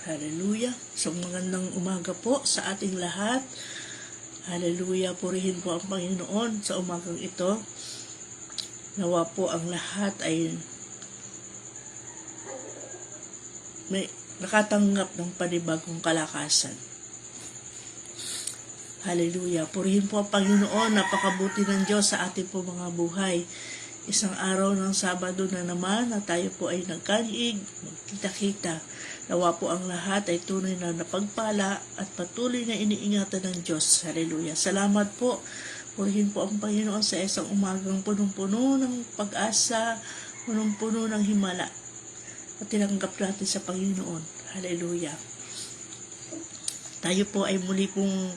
Hallelujah. So magandang umaga po sa ating lahat. Hallelujah. Purihin po ang Panginoon sa umagang ito. Nawa po ang lahat ay may nakatanggap ng panibagong kalakasan. Hallelujah. Purihin po ang Panginoon. Napakabuti ng Diyos sa ating po mga buhay. Isang araw ng Sabado na naman na tayo po ay nagkaliig, magkita-kita. Nawa po ang lahat ay tunay na napagpala at patuloy na iniingatan ng Diyos. Hallelujah. Salamat po. Purihin po ang Panginoon sa isang umagang punong-puno ng pag-asa, punong-puno ng himala. At tinanggap natin sa Panginoon. Hallelujah. Tayo po ay muli pong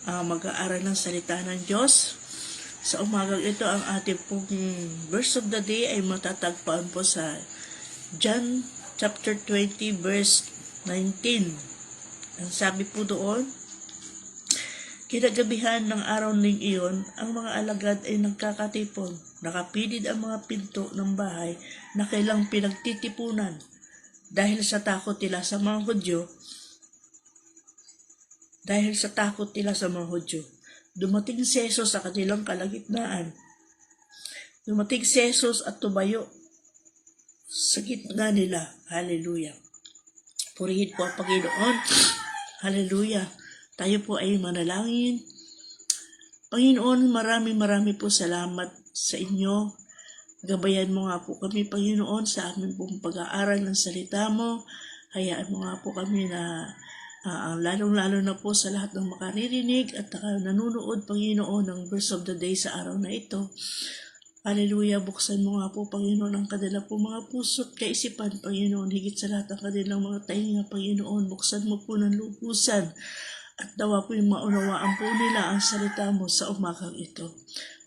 mag-aaral ng salita ng Diyos. Sa umagang ito, ang ating pong verse of the day ay matatagpuan po sa John chapter 20 verse 19. Ang sabi po doon, kinagabihan ng araw ning iyon, ang mga alagad ay nagkakatipon. Nakapilid ang mga pinto ng bahay na kailang pinagtitipunan. Dahil sa takot nila sa mga Hudyo, dumating si Jesus sa kanilang kalagitnaan. Dumating si Jesus at tumayo sa gitna nila. Hallelujah. Purihin po ang Panginoon. Hallelujah. Tayo po ay manalangin. Panginoon, marami po salamat sa inyo. Gabayan mo nga po kami, Panginoon, sa aming pong pag-aaral ng salita mo. Hayaan mo nga po kami na lalong-lalo na po sa lahat ng makaririnig at nanonood, Panginoon, ng verse of the day sa araw na ito. Hallelujah, buksan mo nga po, Panginoon, ang kanilang po mga puso at kaisipan, Panginoon, higit sa lahat ang kanilang mga tainga, Panginoon, buksan mo po ng lubusan at dawa po yung maunawaan po nila ang salita mo sa umagang ito.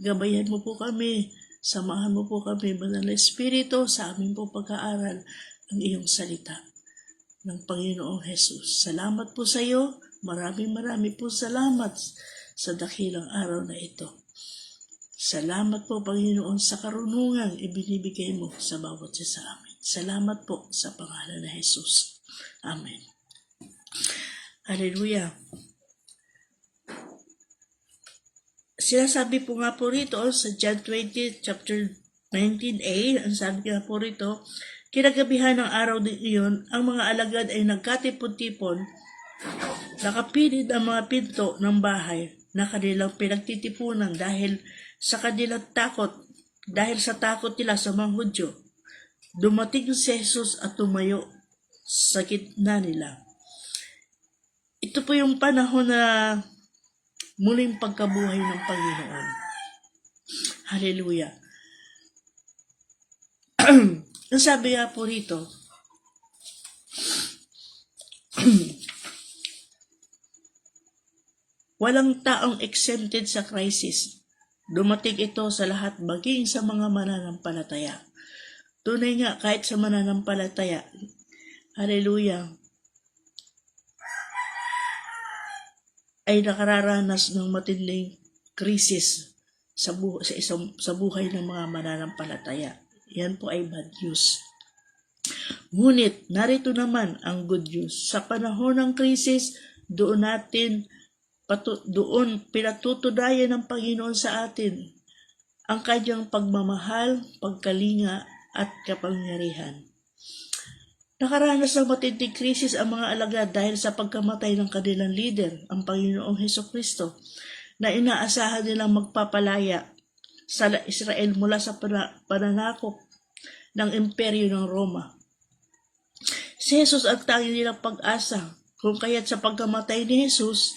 Gabayan mo po kami, samahan mo po kami, Banal na Espiritu, sa aming po pag-aaral ng iyong salita ng Panginoong Jesus. Salamat po sa iyo. Marami po salamat sa dakilang araw na ito. Salamat po, Panginoon, sa karunungang ibinibigay mo sa bawat isa sa amin. Salamat po sa pangalan ng Jesus. Amen. Hallelujah. Sinasabi po nga po rito sa John 20, chapter 19a, ang sabi nga po rito, kinagabihan ng araw din iyon, ang mga alagad ay nagkatipon-tipon, nakapilid ang mga pinto ng bahay na kanilang pinagtitipunan dahil sa takot nila sa mga Hudyo. Dumating si Jesus at tumayo sa gitna nila. Ito po yung panahon na muling pagkabuhay ng Panginoon. Hallelujah. Ang sabi nga po rito, walang taong exempted sa crisis. Dumating ito sa lahat, maging sa mga mananampalataya. Tunay nga, kahit sa mananampalataya, hallelujah, ay nakararanas ng matinding krisis sa buhay ng mga mananampalataya. Yan po ay bad news. Ngunit, narito naman ang good news. Sa panahon ng krisis, doon pinatutunayan ng Panginoon sa atin ang kanyang pagmamahal, pagkalinga, at kapangyarihan. Nakaranas ng matinding krisis ang mga alagad dahil sa pagkamatay ng kanilang leader, ang Panginoong Hesukristo, na inaasahan nilang magpapalaya sa Israel mula sa pananakop ng imperyo ng Roma. Si Jesus ang tanging nilang pag-asa, kung kaya't sa pagkamatay ni Jesus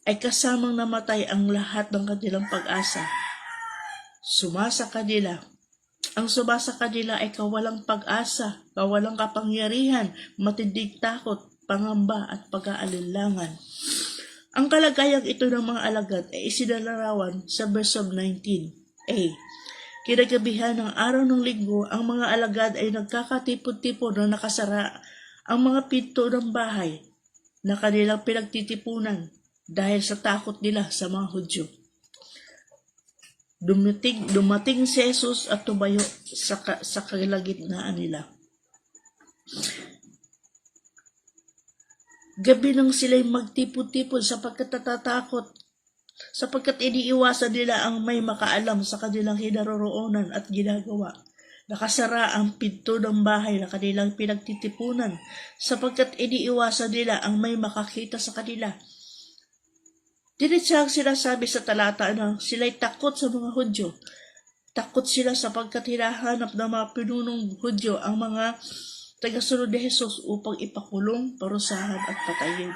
ay kasamang namatay ang lahat ng kanilang pag-asa. Ang sumasa kanila ay kawalang pag-asa, kawalang kapangyarihan, matinding takot, pangamba at pag-aalinlangan. Ang kalagayang ito ng mga alagad ay isinalarawan sa verse of 19a. Kinagabihan ng araw ng linggo, ang mga alagad ay nagkakatipon-tipon na nakasara ang mga pinto ng bahay na kanilang pinagtitipunan dahil sa takot nila sa mga Hudyo. Dumating si Jesus at tumayo sa kalagitnaan nila. Gabi nang sila'y magtipon-tipon sapagkat natatakot, sapagkat iniiwasan nila ang may makaalam sa kanilang hinaroroonan at ginagawa. Nakasara ang pinto ng bahay na kanilang pinagtitipunan, sapagkat iniiwasan nila ang may makakita sa kanila. Diretsahang sinasabi sa talata na sila'y takot sa mga Hudyo. Takot sila sapagkat hinahanap ng mga pinunong Hudyo ang mga tagasunod ni Jesus upang ipakulong, parusahan at patayin.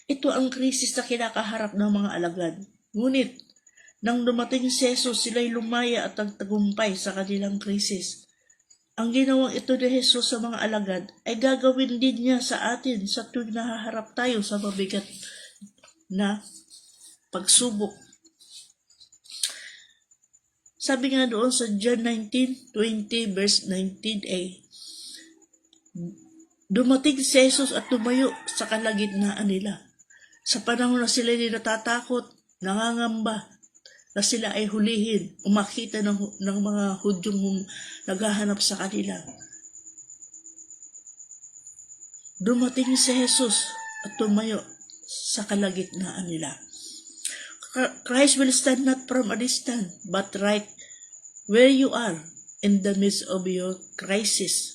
Ito ang krisis na kinakaharap ng mga alagad. Ngunit, nang dumating si Jesus, sila'y lumaya at nagtagumpay sa kanilang krisis. Ang ginawang ito ni Jesus sa mga alagad ay gagawin din niya sa atin sa tuwing nahaharap tayo sa mabigat na pagsubok. Sabi nga doon sa John 19:20 verse 19a, dumating si Jesus at tumayo sa kalagitnaan nila. Sa panahon na sila natatakot, nangangamba, na sila ay hulihin, umakita ng mga Hudyong naghahanap sa kanila. Dumating si Jesus at tumayo sa kalagitnaan nila. Christ will stand not from a distance, but right where you are in the midst of your crisis.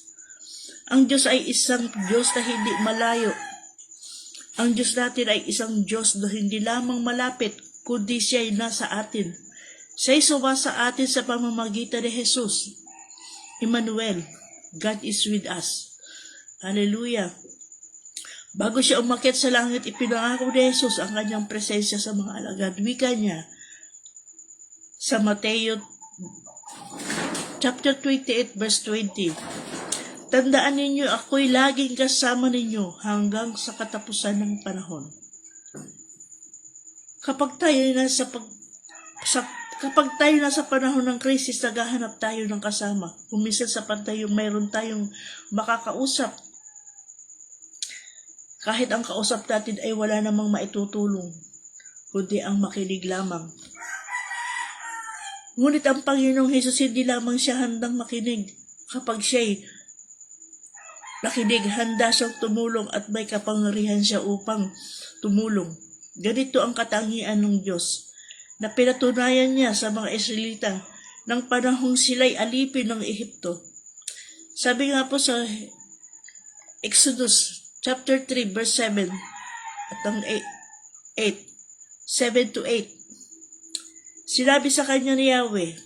Ang Diyos ay isang Diyos na hindi malayo. Ang Diyos natin ay isang Diyos na hindi lamang malapit, kundi siya ay nasa atin. Siya ay sumasa atin sa pamamagitan ni Jesus. Emmanuel, God is with us. Hallelujah. Bago siya umakyat sa langit, ipinangako ni Jesus ang kanyang presensya sa mga alagad. Wika niya sa Mateo chapter 28 verse 20. Tandaan ninyo, ako'y laging kasama ninyo hanggang sa katapusan ng panahon. Kapag tayo nasa panahon ng krisis, naghahanap tayo ng kasama. Kung minsan sa pantayo, mayroon tayong makakausap. Kahit ang kausap natin ay wala namang maitutulong, kundi ang makinig lamang. Ngunit ang Panginoong Hesus hindi lamang siya handang makinig. Kapag siya'y nakinig, handa siyang tumulong at may kapangyarihan siya upang tumulong. Ganito ang katangian ng Diyos na pinatunayan niya sa mga Israelita ng panahong sila'y alipin ng Ehipto. Sabi nga po sa Exodus chapter 3 verse 7 at ang 7-8. Sinabi sa kanya ni Yahweh,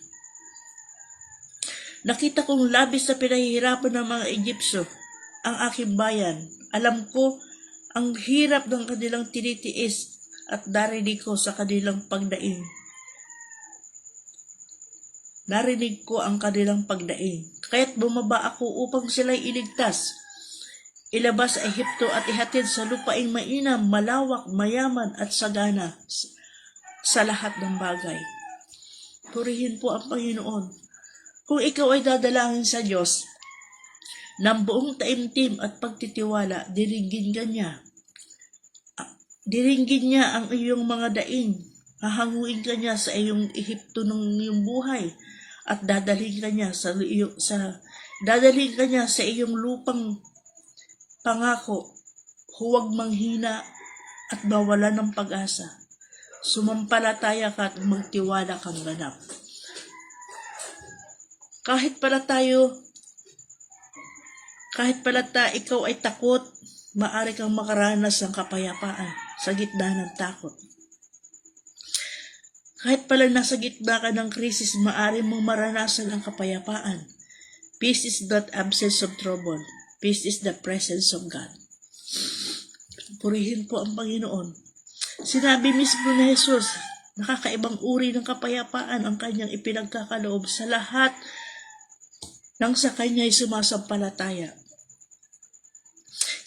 nakita kong labis na pinahihirapan ng mga Egyptyo ang aking bayan. Alam ko ang hirap ng kanilang tinitiis at narinig ko sa kanilang pagdaing. Narinig ko ang kanilang pagdaing. Kaya't bumaba ako upang sila'y iligtas. Ilabas sa Ehipto at ihatid sa lupaing mainam, malawak, mayaman at sagana sa lahat ng bagay. Purihin po ang Panginoon. Kung ikaw ay dadalangin sa Diyos ng buong taimtim at pagtitiwala, diringgin ka niya. Diringgin niya ang iyong mga daing. Hahanguin ka niya sa iyong Ehipto ng iyong buhay at dadalhin ka niya sa iyong lupang pangako. Huwag manghina at mawala ng pag-asa. Sumampalataya ka at magtiwala kang ganap. Kahit pala ikaw ay takot, maaari kang makaranas ng kapayapaan sa gitna ng takot. Kahit pala nasa gitna ka ng krisis, maaari mong maranasan ang kapayapaan. Peace is not absence of trouble. Peace is the presence of God. Purihin po ang Panginoon. Sinabi mismo ni Jesus, nakakaibang uri ng kapayapaan ang kanyang ipinagkakaloob sa lahat ng sa kanya'y sumasampalataya.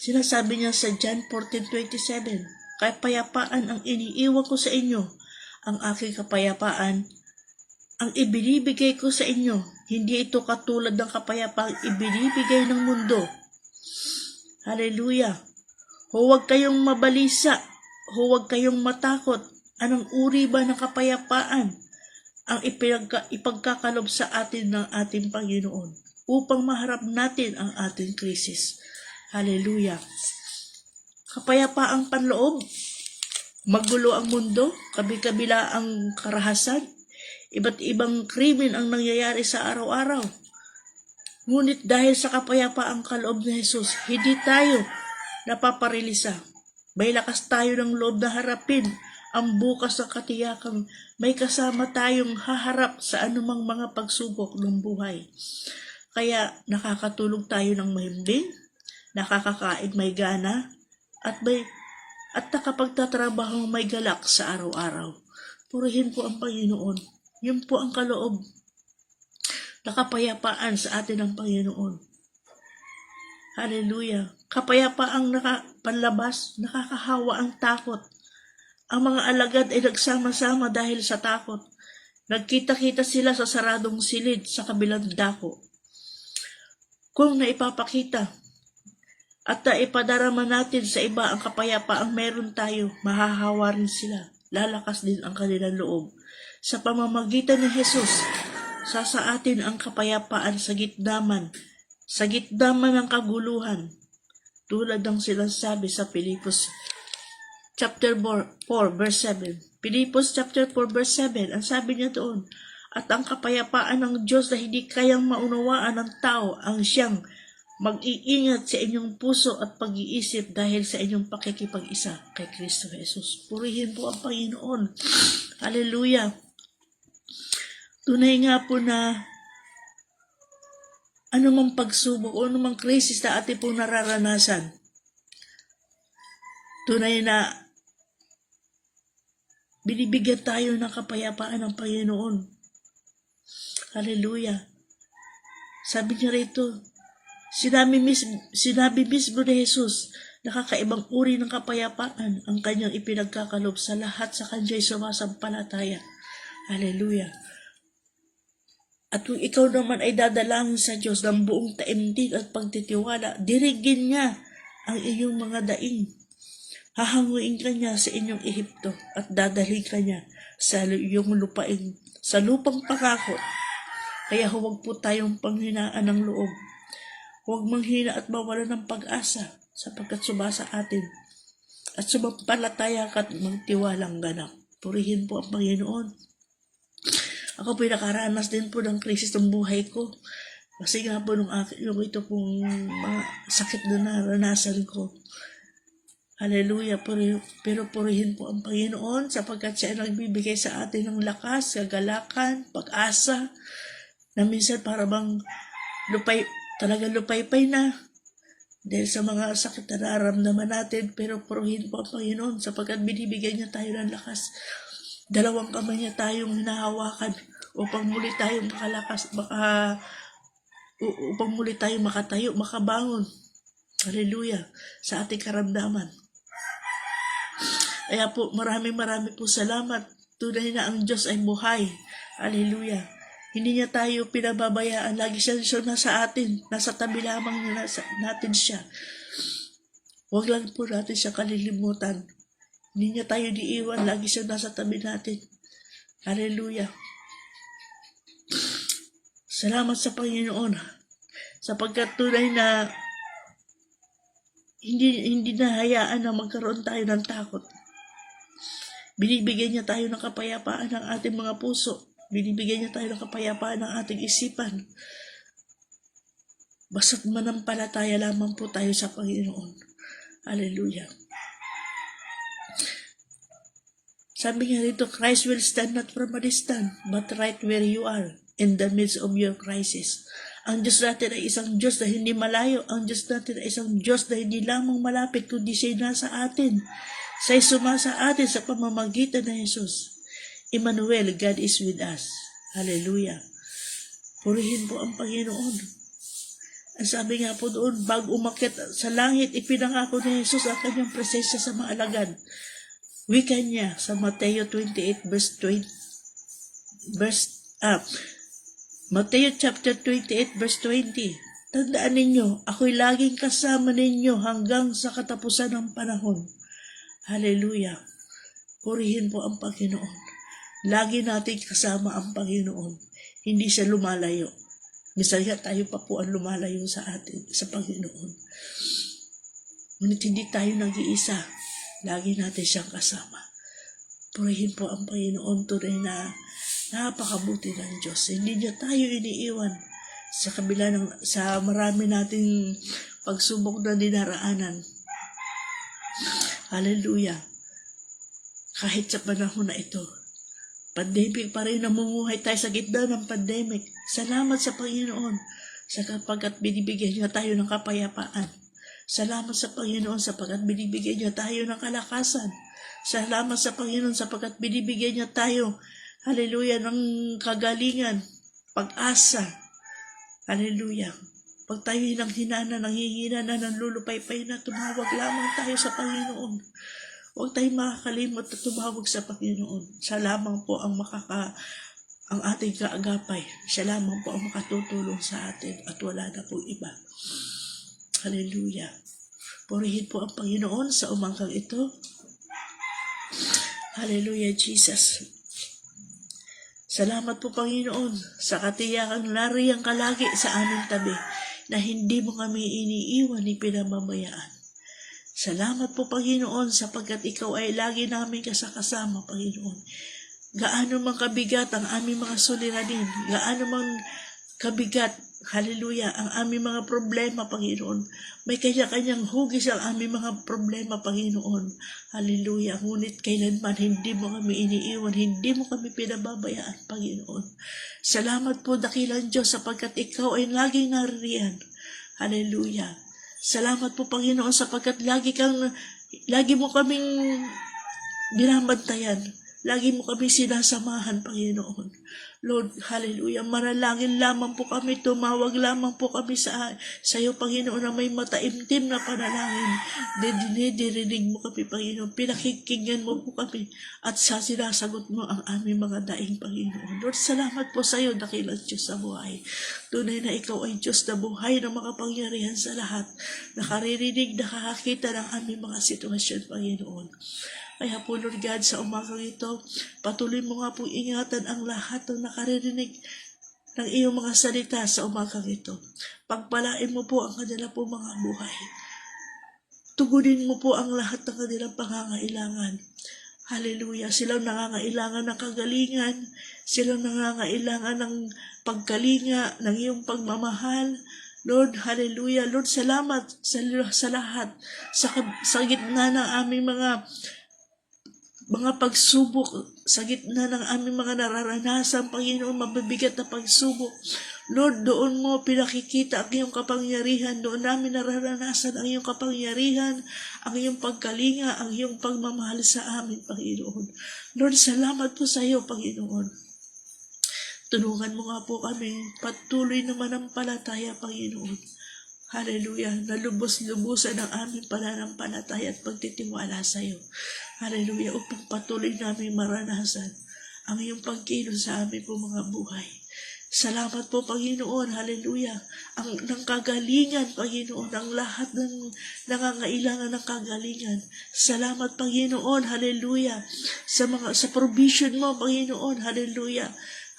Sinasabi niya sa John 14:27, kapayapaan ang iniiwan ko sa inyo, ang aking kapayapaan ang ibinibigay ko sa inyo. Hindi ito katulad ng kapayapaang ibinibigay ng mundo. Hallelujah! Huwag kayong mabalisa, huwag kayong matakot. Anong uri ba ng kapayapaan ang ipagkakalob sa atin ng ating Panginoon upang maharap natin ang ating krisis? Hallelujah! kapayapaang panloob. Magulo ang mundo, kabi-kabila ang karahasan, iba't ibang krimen ang nangyayari sa araw-araw. Ngunit dahil sa kapayapaang kaloob ni Jesus, hindi tayo napaparilisa. May lakas tayo ng loob na harapin ang bukas ng katiyakang may kasama tayong haharap sa anumang mga pagsubok ng buhay. Kaya nakakatulog tayo ng mahimbing, nakakakain may gana, at nakapagtatrabaho may galak sa araw-araw. Purihin po ang Panginoon. Yun po ang kaloob na kapayapaan sa atin ng Panginoon. Hallelujah. Kapayapaang panlabas, nakakahawa ang takot. Ang mga alagad ay nagsama-sama dahil sa takot. Nagkita-kita sila sa saradong silid sa kabilang dako. Kung naipapakita at naipadarama natin sa iba ang kapayapaang meron tayo, mahahawa rin sila. Lalakas din ang kanilang loob. Sa pamamagitan ni Jesus, sa atin ang kapayapaan sa gitnaman ng kaguluhan. Tulad ng sinasabi sa Pilipos chapter 4 verse 7. Pilipos chapter 4 verse 7, ang sabi niya doon, at ang kapayapaan ng Diyos na hindi kayang maunawaan ng tao ang siyang mag-iingat sa inyong puso at pag-iisip dahil sa inyong pakikipag-isa kay Kristo Jesus. Purihin po ang Panginoon. Hallelujah. Tunay nga po na anumang pagsubok o anumang krisis na ating pong nararanasan, tunay na binibigyan tayo ng kapayapaan ng Panginoon. Hallelujah. Sabi niya rito, sinabi mismo ni Jesus, nakakaibang uri ng kapayapaan ang kanyang ipinagkakalob sa lahat sa kanya'y sumasampalataya. Hallelujah. At kung ikaw naman ay dadalangin sa Diyos ng buong taimtig at pagtitiwala, dirigin niya ang iyong mga daing. Hahanguin ka niya sa inyong Ehipto at dadalhin ka niya sa iyong lupang pangako. Kaya huwag po tayong panghinaan ng loob. Huwag manghina at mawala ng pag-asa sapagkat sumasa atin at sumampalataya ka at magtiwalang ganap. Purihin po ang Panginoon. Ako po nakaranas din po ng krisis ng buhay ko. Kasi nga po yung ito pong mga sakit na naranasan ko. Hallelujah. Pero purihin po ang Panginoon sapagkat siya ay nagbibigay sa atin ng lakas, kagalakan, pag-asa, na minsan para bang lupay-pay na dahil sa mga sakit na nararamdaman natin. Pero purihin po ang Panginoon sapagkat binibigyan niya tayo ng lakas. Dalawang kamay niya tayong hinahawakan upang muli tayong upang muli tayong makatayo, makabangon. Hallelujah. Sa ating karamdaman. Kaya po, marami po salamat. Tunay na ang Diyos ay buhay. Hallelujah. Hindi niya tayo pinababayaan. Lagi siya nasa atin. Nasa tabi lamang natin siya. Huwag lang po natin siya kalilimutan. Hindi niya tayo diiwan. Lagi siya nasa tabi natin. Hallelujah. Salamat sa Panginoon. Sapagkat tunay na hindi na hayaan na magkaroon tayo ng takot. Binibigyan niya tayo ng kapayapaan ng ating mga puso. Binibigyan niya tayo ng kapayapaan ng ating isipan. Basta't manampalataya lamang po tayo sa Panginoon. Hallelujah. Sabi nga dito, Christ will stand not from a distance, but right where you are, in the midst of your crisis. Ang Diyos natin ay isang Diyos na hindi malayo. Ang Diyos natin ay isang Diyos na hindi lamang malapit, kundi siya nasa atin. Siya'y sumasa atin sa pamamagitan ng Jesus. Emmanuel, God is with us. Hallelujah. Purihin po ang Panginoon. Ang sabi nga po doon, bago umakyat sa langit, ipinangako ni Jesus ang kanyang presensya sa mga alagad. Wika niya sa Mateo 28 Mateo chapter 28 verse 20. Tandaan ninyo, ako'y laging kasama ninyo hanggang sa katapusan ng panahon. Hallelujah. Purihin po ang Panginoon. Lagi natin kasama ang Panginoon. Hindi siya lumalayo. Minsan tayo pa po ang lumalayo sa atin, sa Panginoon. Ngunit hindi tayo nag-iisa. Lagi natin siyang kasama. Purihin po ang Panginoon, tunay na napakabuti ng Diyos. Hindi niya tayo iniiwan sa kabila sa marami nating pagsubok na dinaraanan. Hallelujah. Kahit sa panahon na ito, pandemic pa rin, namumuhay tayo sa gitna ng pandemic. Salamat sa Panginoon sapagkat binibigyan niya tayo ng kapayapaan. Salamat sa Panginoon sapagkat binibigyan niya tayo ng kalakasan. Salamat sa Panginoon sapagkat binibigyan niya tayo, hallelujah, ng kagalingan, pag-asa. Hallelujah. Pag tayo hinang-hinana, nanghihina na, nanlulupay-pay na, tumawag lamang tayo sa Panginoon. Huwag tayong makakalimot na tumawag sa Panginoon. Siya lamang po ang ang ating kaagapay. Siya lamang po ang makatutulong sa atin at wala na pong iba. Hallelujah. Purihin po ang Panginoon sa umangkang ito. Hallelujah, Jesus. Salamat po, Panginoon, sa katiyakang nariyang kalagi sa aming tabi na hindi mo kami iniiwan ni pinamamayaan. Salamat po, Panginoon, sapagkat ikaw ay lagi namin kasama, Panginoon. Gaano man kabigat ang aming mga suliranin, gaano man kabigat, hallelujah, ang aming mga problema, Panginoon. May kanya-kanyang hugis ang aming mga problema, Panginoon. Hallelujah. Ngunit kailanman hindi mo kami iniiwan, hindi mo kami pinababayaan, Panginoon. Salamat po, dakilang Diyos, sapagkat ikaw ay laging naririyan. Hallelujah. Salamat po, Panginoon, sapagkat lagi mo kaming binabantayan. Lagi mo kami sinasamahan, Panginoon. Lord, hallelujah, manalangin lamang po kami, tumawag lamang po kami sa iyo, Panginoon, na may mataimtim na panalangin. Dinidinig mo kami, Panginoon, pinakikinggan mo po kami, at sinasagot mo ang aming mga daing, Panginoon. Lord, salamat po sa iyo, dakilang Diyos sa buhay. Tunay na ikaw ay Diyos na buhay na makapangyarihan sa lahat, nakaririnig, nakakakita ng aming mga sitwasyon, Panginoon. Kaya po, Lord God, sa umagang ito, patuloy mo nga po ingatan ang lahat ng nakaririnig ng iyong mga salita sa umagang ito. Pagpalain mo po ang kanila po mga buhay. Tugunin mo po ang lahat ng kanilang pangangailangan. Hallelujah. Silang nangangailangan ng kagalingan. Silang nangangailangan ng pagkalinga, ng iyong pagmamahal. Lord, hallelujah. Lord, salamat sa lahat. Sa gitna ng aming mga pagsubok, sa gitna ng aming mga nararanasan, Panginoon, mabibigat na pagsubok. Lord, doon mo pinakikita ang iyong kapangyarihan, doon namin nararanasan ang iyong kapangyarihan, ang iyong pagkalinga, ang iyong pagmamahal sa amin, Panginoon. Lord, salamat po sa iyo, Panginoon. Tulungan mo nga po kami, patuloy na manampalataya, Panginoon. Hallelujah, nalubos-lubusan ang aming pananampalataya at pagtitiwala sa iyo. Hallelujah, upang patuloy namin maranasan ang iyong pagkilos sa aming po mga buhay. Salamat po, Panginoon, hallelujah, ng kagalingan, Panginoon, ang lahat ng nangangailangan ng kagalingan. Salamat, Panginoon, hallelujah, sa provision mo, Panginoon, hallelujah.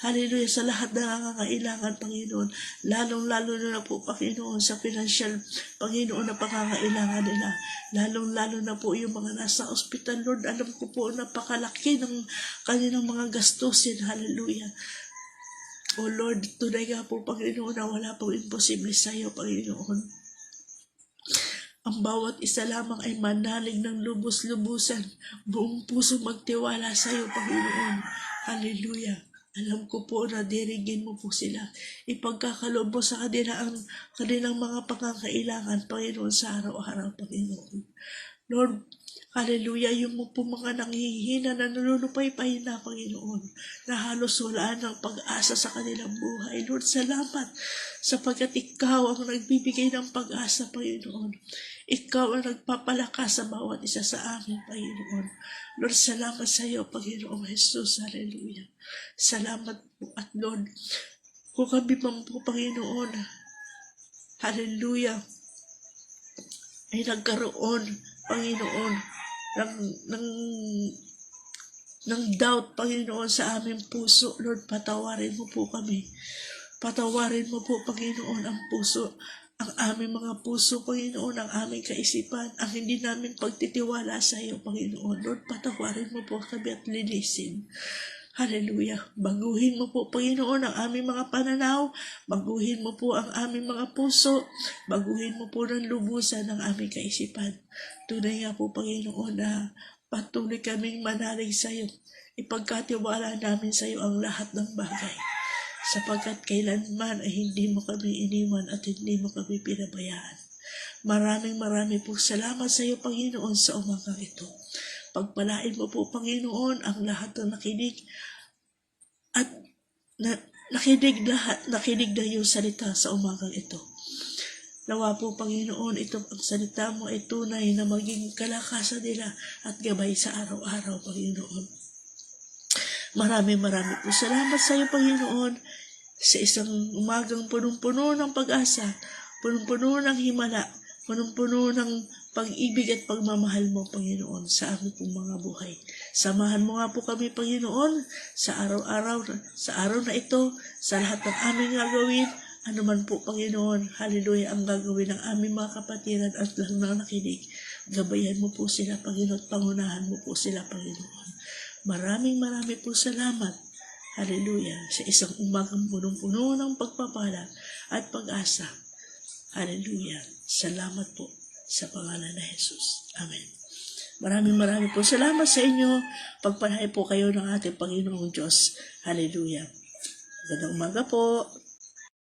Hallelujah, sa lahat ng nangangailangan, Panginoon. Lalong-lalo na po, Panginoon, sa financial, Panginoon, na pangangailangan nila. Lalong-lalo na po yung mga nasa ospital, Lord. Alam ko po, napakalaki ng kanilang mga gastusin. Hallelujah. O Lord, tunay nga po, Panginoon, na wala pong imposible sa iyo, Panginoon. Ang bawat isa lamang ay manalig ng lubos-lubusan. Buong puso magtiwala sa iyo, Panginoon. Hallelujah. Alam ko po na dirigin mo po sila. Ipagkakaloob mo sa kanila ang kanilang mga pangangailangan, Panginoon, sa araw-araw, Panginoon. Lord, hallelujah, yung mo po mga nanghihina na nalulupay-pay na, Panginoon, na halos wala ng pag-asa sa kanilang buhay. Lord, salamat sapagkat ikaw ang nagbibigay ng pag-asa, Panginoon. Ikaw ang nagpapalakas sa bawat isa sa amin, Panginoon. Lord, salamat sa iyo, Panginoong Jesus. Hallelujah. Salamat po at Lord, kung kami man po, Panginoon, hallelujah, ay nagkaroon, Panginoon, ng doubt, Panginoon, sa aming puso. Lord, patawarin mo po kami. Patawarin mo po, Panginoon, ang puso ang aming mga puso, Panginoon, ang aming kaisipan, ang hindi namin pagtitiwala sa iyo, Panginoon. Lord, patawarin mo po kami at linisin. Hallelujah. Baguhin mo po, Panginoon, ang aming mga pananaw. Baguhin mo po ang aming mga puso. Baguhin mo po ng lubusan ang aming kaisipan. Tunay nga po, Panginoon, na patuloy kaming manalig sa iyo. Ipagkatiwala namin sa iyo ang lahat ng bagay. Sapagkat kailanman ay hindi mo kami iniwan at hindi mo kami pinabayaan. Maraming po salamat sa iyo, Panginoon, sa umagang ito. Pagpalain mo po, Panginoon, ang lahat ng nakinig at nakinig na iyong salita sa umagang ito. Nawa po, Panginoon, ito ang salita mo ay tunay na maging kalakasan nila at gabay sa araw-araw, Panginoon. Maraming po salamat sa iyo, Panginoon, sa isang umagang punong-puno ng pag-asa, punong-puno ng himala, punong-puno ng pag-ibig at pagmamahal mo, Panginoon, sa aming pong mga buhay. Samahan mo nga po kami, Panginoon, sa araw-araw, sa araw na ito, sa lahat ng aming gagawin, anuman po, Panginoon, hallelujah, ang gagawin ng aming mga kapatiran at lang na nakinig. Gabayan mo po sila, Panginoon, at pangunahan mo po sila, Panginoon. Maraming po salamat, hallelujah, sa isang umagang punong-puno ng pagpapala at pag-asa. Hallelujah. Salamat po sa pangalan ng Jesus. Amen. Maraming po salamat sa inyo. Pagpalain po kayo ng ating Panginoong Diyos. Hallelujah. Magandang umaga po.